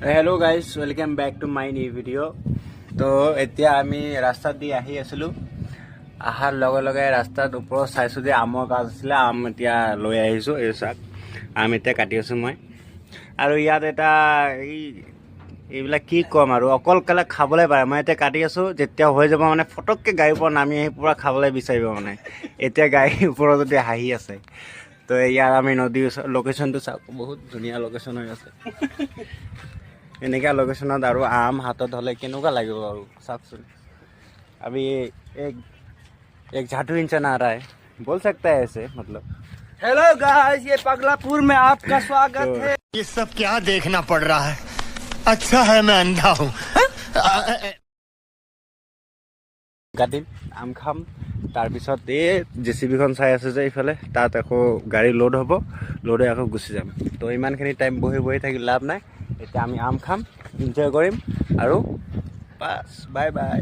Hello guys welcome back to my new video. तो এতিয়া আমি ৰাস্তাত দি আহি আছিলোঁ। আহাৰ লগে লগে ৰাস্তাত ওপৰত চাইছোঁ যে আমৰ গাছ আছিলে। আম এতিয়া লৈ আহিছোঁ। এই চাক আম এতিয়া কাটি আছোঁ মই। আৰু ইয়াত এটা এইবিলাক কি ক'ম আৰু অকলকালে খাবলৈ পাৰে। মই এতিয়া কাটি আছোঁ, যেতিয়া হৈ যাব মানে ফটককৈ গাড়ীৰ পৰা নামি আহি পূৰা খাবলৈ বিচাৰিব মানে। এতিয়া গাড়ীৰ ওপৰত যদি হাঁহি আছে। তো ইয়াত আমি নদীৰ লোকেশ্যনটো চাওক, বহুত ধুনীয়া লোকেশ্যন হৈ আছে। এনেকা লোকেশনত আৰু আম হাতত হলে কেনেকুৱা লাগিব আৰু চাওকচোন। अभी एक झाटू इंसान आ रहा है, बोल सकता है ऐसे मतलब। हेलो गाइस, ये पगलापुर में आपका स्वागत है। ये सब क्या देखना पड़ रहा है? अच्छा है मैं अंधा हूँ। কাটিম আম খাম, তাৰপিছত এই জেচিবিখন চাই আছে যে এইফালে, তাত আকৌ গাড়ী লোড হ'ব, লোড হৈ আকৌ গুচি যাম। তো ইমানখিনি টাইম বহি বহি থাকি লাভ নাই। এতিয়া আমি আম খাম, এনজয় কৰিম আৰু বাছ বাই বাই।